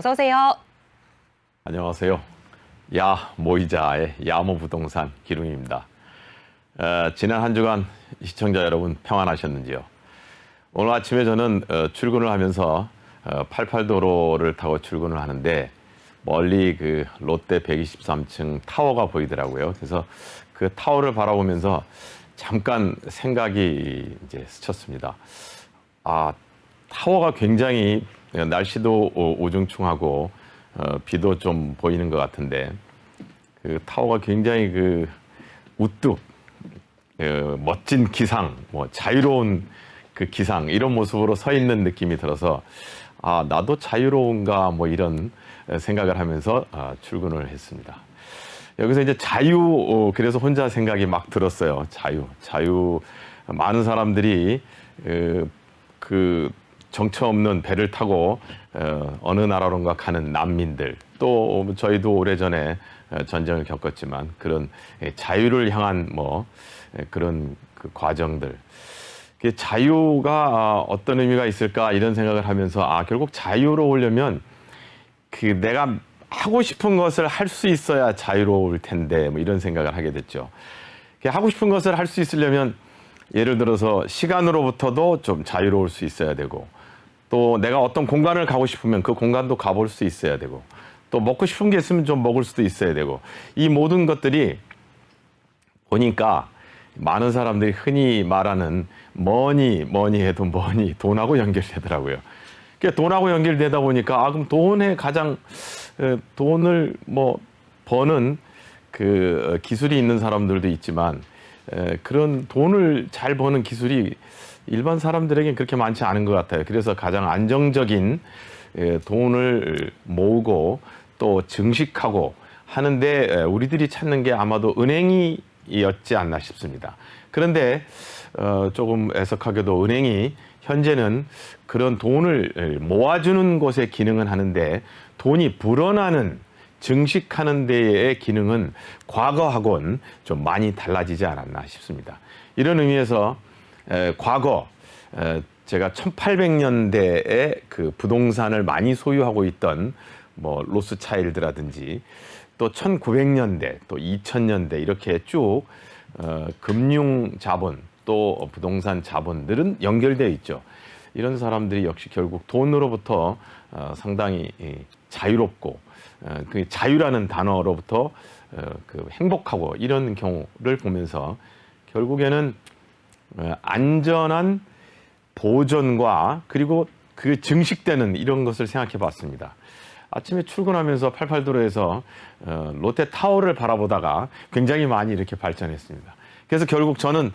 어서 오세요. 안녕하세요. 야모이자의 야모부동산 기룡입니다. 지난 한 주간 시청자 여러분 평안하셨는지요? 오늘 아침에 저는 출근을 하면서 88도로를 타고 출근을 하는데 멀리 그 롯데 123층 타워가 보이더라고요. 그래서 그 타워를 바라보면서 잠깐 생각이 이제 스쳤습니다. 타워가 굉장히 날씨도 우중충하고 비도 좀 보이는 것 같은데 그 타워가 굉장히 그 우뚝 멋진 기상, 자유로운 그 기상 이런 모습으로 서 있는 느낌이 들어서 나도 자유로운가 이런 생각을 하면서 출근을 했습니다. 여기서 이제 자유, 그래서 혼자 생각이 막 들었어요. 자유. 많은 사람들이 그 정처 없는 배를 타고 어느 나라론가 가는 난민들, 또 저희도 오래전에 전쟁을 겪었지만 그런 자유를 향한 그런 그 과정들, 자유가 어떤 의미가 있을까 이런 생각을 하면서 결국 자유로우려면 그 내가 하고 싶은 것을 할 수 있어야 자유로울 텐데 이런 생각을 하게 됐죠. 하고 싶은 것을 할 수 있으려면 예를 들어서 시간으로부터도 좀 자유로울 수 있어야 되고, 또 내가 어떤 공간을 가고 싶으면 그 공간도 가볼 수 있어야 되고, 또 먹고 싶은 게 있으면 좀 먹을 수도 있어야 되고, 이 모든 것들이 보니까 많은 사람들이 흔히 말하는 뭐니 해도 돈하고 연결되더라고요. 돈하고 연결되다 보니까 그럼 돈에 가장 돈을 버는 그 기술이 있는 사람들도 있지만 그런 돈을 잘 버는 기술이 일반 사람들에게는 그렇게 많지 않은 것 같아요. 그래서 가장 안정적인 돈을 모으고 또 증식하고 하는데 우리들이 찾는 게 아마도 은행이었지 않나 싶습니다. 그런데 조금 애석하게도 은행이 현재는 그런 돈을 모아주는 곳의 기능은 하는데 돈이 불어나는 증식하는 데의 기능은 과거하고는 좀 많이 달라지지 않았나 싶습니다. 이런 의미에서 과거 제가 1800년대에 그 부동산을 많이 소유하고 있던 로스차일드라든지 또 1900년대 또 2000년대 이렇게 쭉 금융 자본 또 부동산 자본들은 연결되어 있죠. 이런 사람들이 역시 결국 돈으로부터 상당히 자유롭고 그 자유라는 단어로부터 그 행복하고 이런 경우를 보면서 결국에는 안전한 보존과 그리고 그 증식되는 이런 것을 생각해 봤습니다. 아침에 출근하면서 88도로에서 롯데 타워를 바라보다가 굉장히 많이 이렇게 발전했습니다. 그래서 결국 저는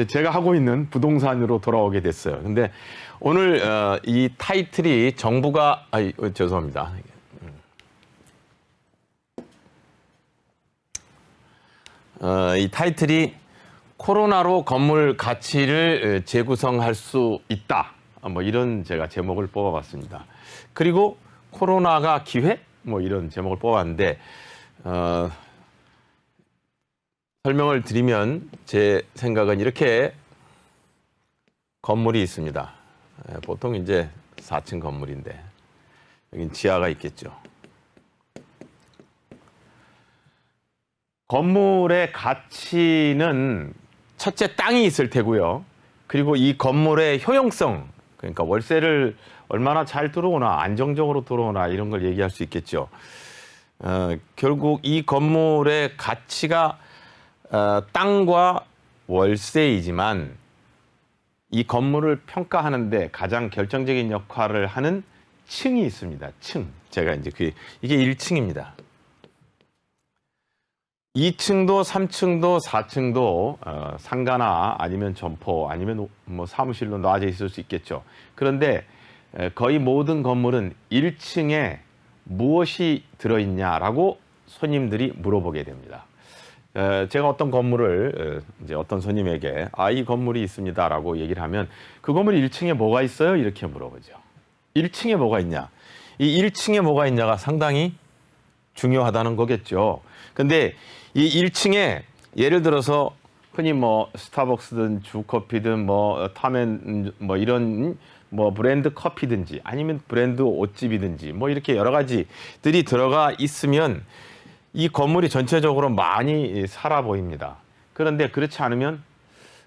제가 하고 있는 부동산으로 돌아오게 됐어요. 근데 오늘 이 타이틀이 정부가 죄송합니다. 이 타이틀이 코로나로 건물 가치를 재구성할 수 있다. 이런 제가 제목을 뽑아봤습니다. 그리고 코로나가 기회? 이런 제목을 뽑았는데 설명을 드리면 제 생각은 이렇게 건물이 있습니다. 보통 이제 4층 건물인데 여긴 지하가 있겠죠. 건물의 가치는 첫째 땅이 있을 테고요. 그리고 이 건물의 효용성, 그러니까 월세를 얼마나 잘 들어오나 안정적으로 들어오나 이런 걸 얘기할 수 있겠죠. 결국 이 건물의 가치가 땅과 월세이지만 이 건물을 평가하는데 가장 결정적인 역할을 하는 층이 있습니다. 층. 제가 이제 이게 1층입니다. 2층도 3층도 4층도 상가나 아니면 점포 아니면 사무실로 놔져 있을 수 있겠죠. 그런데 거의 모든 건물은 1층에 무엇이 들어있냐라고 손님들이 물어보게 됩니다. 제가 어떤 건물을 이제 어떤 손님에게 이 건물이 있습니다라고 얘기를 하면 그 건물 1층에 뭐가 있어요? 이렇게 물어보죠. 1층에 뭐가 있냐? 이 1층에 뭐가 있냐가 상당히 중요하다는 거겠죠. 근데 이 1층에 예를 들어서 흔히 스타벅스든 주커피든 타멘 이런 뭐 브랜드 커피든지 아니면 브랜드 옷집이든지 뭐 이렇게 여러 가지들이 들어가 있으면 이 건물이 전체적으로 많이 살아 보입니다. 그런데 그렇지 않으면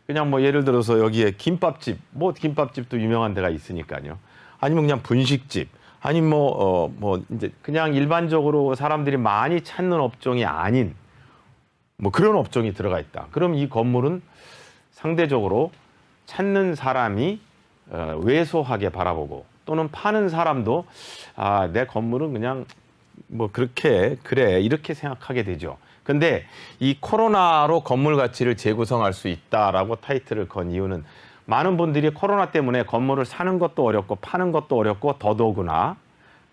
그냥 뭐 예를 들어서 여기에 김밥집, 뭐 김밥집도 유명한 데가 있으니까요. 아니면 그냥 분식집, 아니면 뭐 이제 그냥 일반적으로 사람들이 많이 찾는 업종이 아닌 뭐 그런 업종이 들어가 있다. 그럼 이 건물은 상대적으로 찾는 사람이 왜소하게 바라보고 또는 파는 사람도 내 건물은 그냥 뭐 그렇게 그래 이렇게 생각하게 되죠. 근데 이 코로나로 건물 가치를 재구성할 수 있다라고 타이틀을 건 이유는 많은 분들이 코로나 때문에 건물을 사는 것도 어렵고 파는 것도 어렵고 더더구나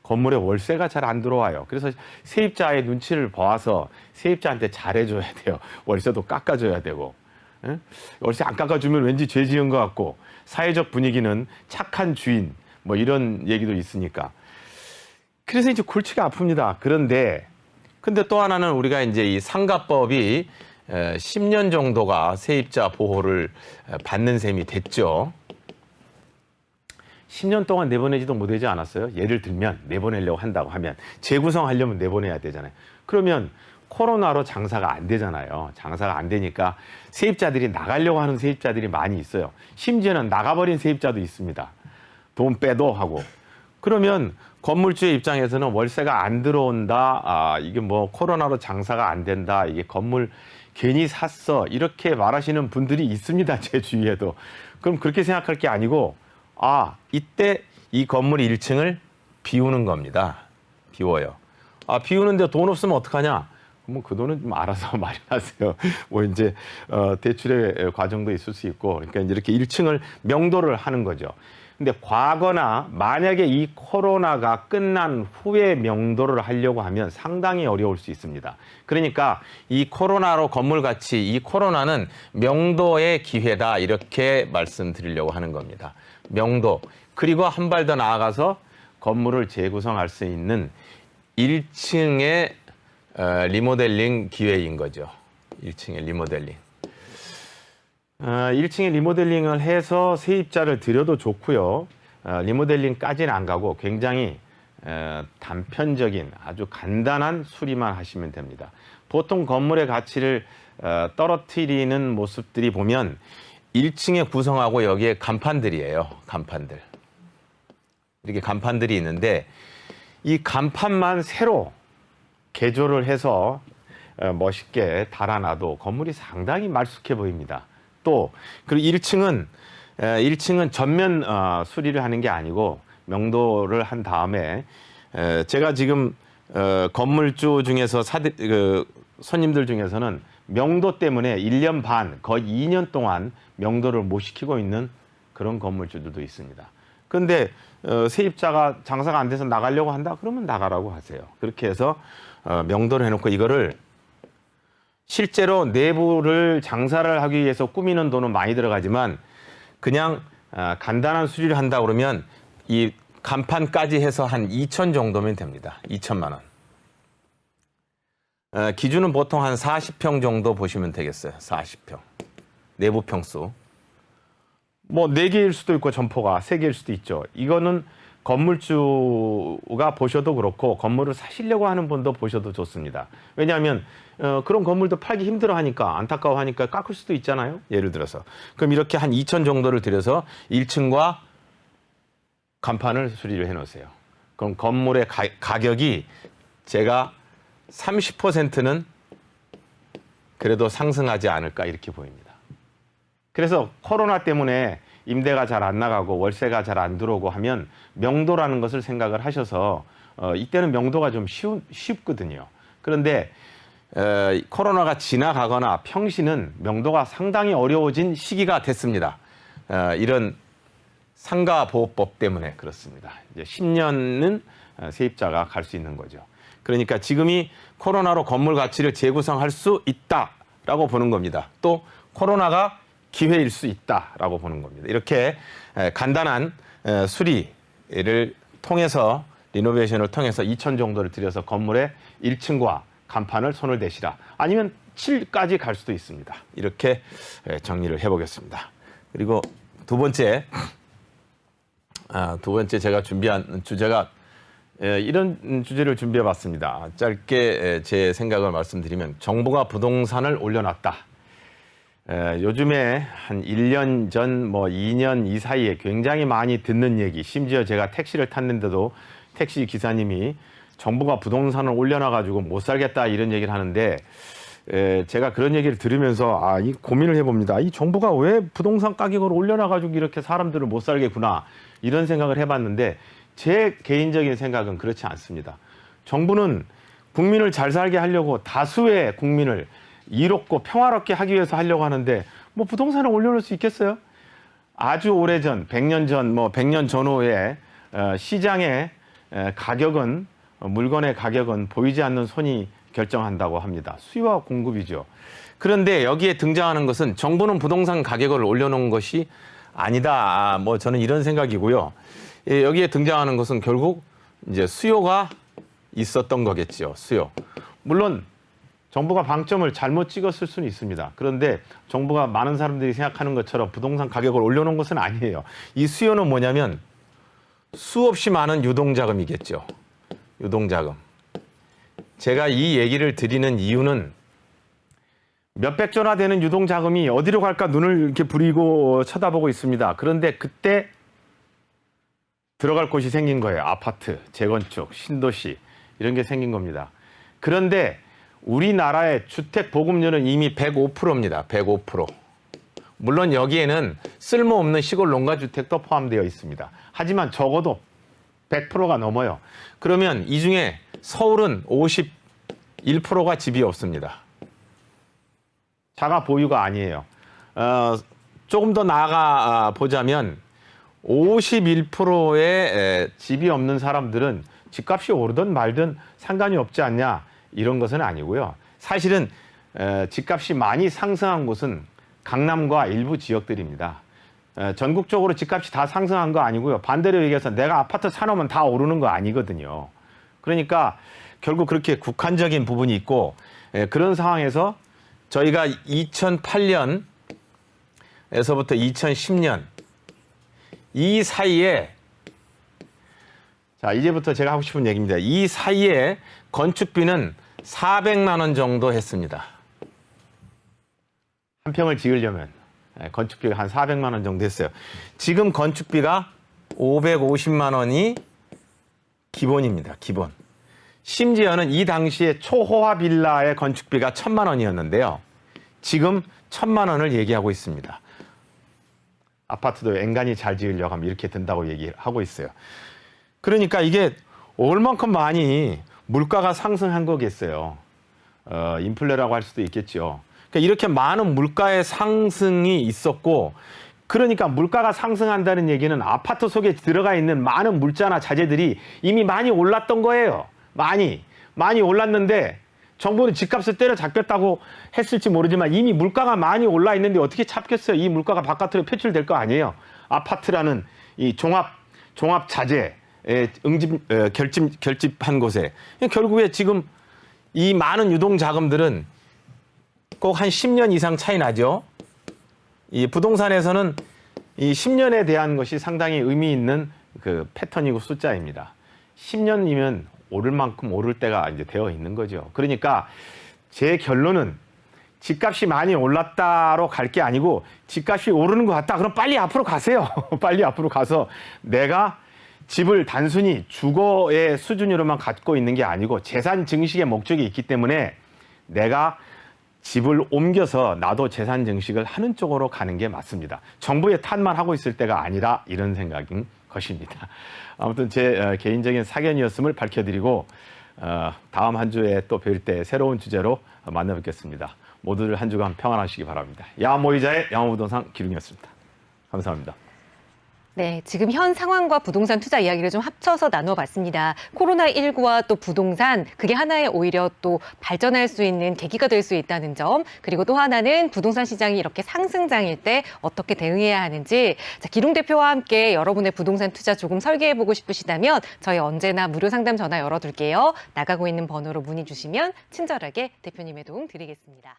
건물에 월세가 잘 안 들어와요. 그래서 세입자의 눈치를 봐서 세입자한테 잘해줘야 돼요. 월세도 깎아줘야 되고. 예? 월세 안 깎아주면 왠지 죄 지은 것 같고 사회적 분위기는 착한 주인 뭐 이런 얘기도 있으니까. 그래서 이제 골치가 아픕니다. 근데 또 하나는 우리가 이제 이 상가법이 10년 정도가 세입자 보호를 받는 셈이 됐죠. 10년 동안 내보내지도 못하지 않았어요? 예를 들면 내보내려고 한다고 하면 재구성하려면 내보내야 되잖아요. 그러면 코로나로 장사가 안 되잖아요. 장사가 안 되니까 세입자들이 나가려고 하는 세입자들이 많이 있어요. 심지어는 나가버린 세입자도 있습니다. 돈 빼도 하고. 그러면 건물주의 입장에서는 월세가 안 들어온다. 이게 뭐 코로나로 장사가 안 된다. 이게 건물 괜히 샀어. 이렇게 말하시는 분들이 있습니다. 제 주위에도. 그럼 그렇게 생각할 게 아니고 이때 이 건물 1층을 비우는 겁니다. 비워요. 비우는데 돈 없으면 어떡하냐? 뭐 그 돈은 좀 알아서 마련하세요. 뭐 이제 대출의 과정도 있을 수 있고, 그러니까 이렇게 1층을 명도를 하는 거죠. 근데 과거나 만약에 이 코로나가 끝난 후에 명도를 하려고 하면 상당히 어려울 수 있습니다. 그러니까 이 코로나로 건물 가치, 이 코로나는 명도의 기회다 이렇게 말씀드리려고 하는 겁니다. 명도. 그리고 한 발 더 나아가서 건물을 재구성할 수 있는 1층의 리모델링 기회인 거죠. 1층의 리모델링. 1층에 리모델링을 해서 세입자를 들여도 좋고요. 리모델링까지는 안 가고 굉장히 단편적인 아주 간단한 수리만 하시면 됩니다. 보통 건물의 가치를 떨어뜨리는 모습들이 보면 1층에 구성하고 여기에 간판들이에요. 간판들. 이렇게 간판들이 있는데 이 간판만 새로 개조를 해서 멋있게 달아놔도 건물이 상당히 말쑥해 보입니다. 또 그리고 1층은 전면 수리를 하는 게 아니고 명도를 한 다음에 제가 지금 건물주 중에서 손님들 중에서는 명도 때문에 1년 반, 거의 2년 동안 명도를 못 시키고 있는 그런 건물주들도 있습니다. 그런데 세입자가 장사가 안 돼서 나가려고 한다? 그러면 나가라고 하세요. 그렇게 해서 명도를 해놓고 이거를 실제로 내부를 장사를 하기 위해서 꾸미는 돈은 많이 들어가지만 그냥 간단한 수리를 한다 그러면 이 간판까지 해서 한 2천 정도면 됩니다. 2천만 원. 기준은 보통 한 40평 정도 보시면 되겠어요. 40평. 내부 평수. 뭐 4개일 수도 있고 점포가 3개일 수도 있죠. 이거는 건물주가 보셔도 그렇고 건물을 사시려고 하는 분도 보셔도 좋습니다. 왜냐하면 그런 건물도 팔기 힘들어하니까 안타까워하니까 깎을 수도 있잖아요. 예를 들어서. 그럼 이렇게 한 2천 정도를 들여서 1층과 간판을 수리를 해놓으세요. 그럼 건물의 가격이 제가 30%는 그래도 상승하지 않을까 이렇게 보입니다. 그래서 코로나 때문에 임대가 잘 안 나가고 월세가 잘 안 들어오고 하면 명도라는 것을 생각을 하셔서 이때는 명도가 좀 쉽거든요. 그런데 코로나가 지나가거나 평시는 명도가 상당히 어려워진 시기가 됐습니다. 이런 상가보호법 때문에 그렇습니다. 이제 10년은 세입자가 갈 수 있는 거죠. 그러니까 지금이 코로나로 건물 가치를 재구성할 수 있다라고 보는 겁니다. 또 코로나가 기회일 수 있다라고 보는 겁니다. 이렇게 간단한 수리를 통해서 리노베이션을 통해서 2천 정도를 들여서 건물의 1층과 간판을 손을 대시라. 아니면 7까지 갈 수도 있습니다. 이렇게 정리를 해보겠습니다. 그리고 두 번째 두 번째 제가 준비한 주제가 이런 주제를 준비해봤습니다. 짧게 제 생각을 말씀드리면 정부가 부동산을 올려놨다. 요즘에 한 1년 전, 2년 이 사이에 굉장히 많이 듣는 얘기, 심지어 제가 택시를 탔는데도 택시 기사님이 정부가 부동산을 올려놔가지고 못 살겠다 이런 얘기를 하는데 제가 그런 얘기를 들으면서 이 고민을 해봅니다. 이 정부가 왜 부동산 가격을 올려놔가지고 이렇게 사람들을 못 살겠구나 이런 생각을 해봤는데 제 개인적인 생각은 그렇지 않습니다. 정부는 국민을 잘 살게 하려고 다수의 국민을 이롭고 평화롭게 하기 위해서 하려고 하는데 부동산을 올려놓을 수 있겠어요? 아주 오래전 100년 전 100년 전후에 시장의 가격은 물건의 가격은 보이지 않는 손이 결정한다고 합니다. 수요와 공급이죠. 그런데 여기에 등장하는 것은 정부는 부동산 가격을 올려놓은 것이 아니다. 저는 이런 생각이고요. 여기에 등장하는 것은 결국 이제 수요가 있었던 거겠죠. 수요. 물론 정부가 방점을 잘못 찍었을 수는 있습니다. 그런데 정부가 많은 사람들이 생각하는 것처럼 부동산 가격을 올려놓은 것은 아니에요. 이 수요는 뭐냐면 수없이 많은 유동자금이겠죠. 유동자금. 제가 이 얘기를 드리는 이유는 몇백 조나 되는 유동자금이 어디로 갈까 눈을 이렇게 부리고 쳐다보고 있습니다. 그런데 그때 들어갈 곳이 생긴 거예요. 아파트, 재건축, 신도시 이런 게 생긴 겁니다. 그런데 우리나라의 주택 보급률은 이미 105%입니다. 105%. 물론 여기에는 쓸모없는 시골 농가주택도 포함되어 있습니다. 하지만 적어도 100%가 넘어요. 그러면 이 중에 서울은 51%가 집이 없습니다. 자가 보유가 아니에요. 조금 더 나아가 보자면 51%의 집이 없는 사람들은 집값이 오르든 말든 상관이 없지 않냐 이런 것은 아니고요. 사실은 집값이 많이 상승한 곳은 강남과 일부 지역들입니다. 전국적으로 집값이 다 상승한 거 아니고요. 반대로 얘기해서 내가 아파트 사놓으면 다 오르는 거 아니거든요. 그러니까 결국 그렇게 국한적인 부분이 있고 그런 상황에서 저희가 2008년에서부터 2010년 이 사이에 자 이제부터 제가 하고 싶은 얘기입니다. 이 사이에 건축비는 400만 원 정도 했습니다. 한 평을 지으려면 건축비가 한 400만 원 정도 했어요. 지금 건축비가 550만 원이 기본입니다. 기본. 심지어는 이 당시에 초호화 빌라의 건축비가 1,000만 원이었는데요. 지금 1,000만 원을 얘기하고 있습니다. 아파트도 엔간히 잘 지으려고 하면 이렇게 든다고 얘기하고 있어요. 그러니까 이게 얼만큼 많이 물가가 상승한 거겠어요. 인플레라고 할 수도 있겠죠. 그러니까 이렇게 많은 물가의 상승이 있었고 그러니까 물가가 상승한다는 얘기는 아파트 속에 들어가 있는 많은 물자나 자재들이 이미 많이 올랐던 거예요. 많이 올랐는데 정부는 집값을 때려잡겠다고 했을지 모르지만 이미 물가가 많이 올라 있는데 어떻게 잡겠어요? 이 물가가 바깥으로 표출될 거 아니에요. 아파트라는 이 종합 자재 결집한 곳에 결국에 지금 이 많은 유동 자금들은 꼭 한 10년 이상 차이 나죠. 이 부동산에서는 이 10년에 대한 것이 상당히 의미 있는 그 패턴이고 숫자입니다. 10년이면 오를 만큼 오를 때가 이제 되어 있는 거죠. 그러니까 제 결론은 집값이 많이 올랐다로 갈 게 아니고 집값이 오르는 것 같다. 그럼 빨리 앞으로 가세요. 빨리 앞으로 가서 내가 집을 단순히 주거의 수준으로만 갖고 있는 게 아니고 재산 증식의 목적이 있기 때문에 내가 집을 옮겨서 나도 재산 증식을 하는 쪽으로 가는 게 맞습니다. 정부의 탓만 하고 있을 때가 아니라 이런 생각인 것입니다. 아무튼 제 개인적인 사견이었음을 밝혀드리고 다음 한 주에 또 뵐 때 새로운 주제로 만나 뵙겠습니다. 모두들 한 주간 평안하시기 바랍니다. 야모이자의 양호부동산 기룡이었습니다. 감사합니다. 네, 지금 현 상황과 부동산 투자 이야기를 좀 합쳐서 나눠봤습니다. 코로나19와 또 부동산, 그게 하나의 오히려 또 발전할 수 있는 계기가 될 수 있다는 점, 그리고 또 하나는 부동산 시장이 이렇게 상승장일 때 어떻게 대응해야 하는지, 자, 기룡 대표와 함께 여러분의 부동산 투자 조금 설계해보고 싶으시다면 저희 언제나 무료 상담 전화 열어둘게요. 나가고 있는 번호로 문의 주시면 친절하게 대표님의 도움 드리겠습니다.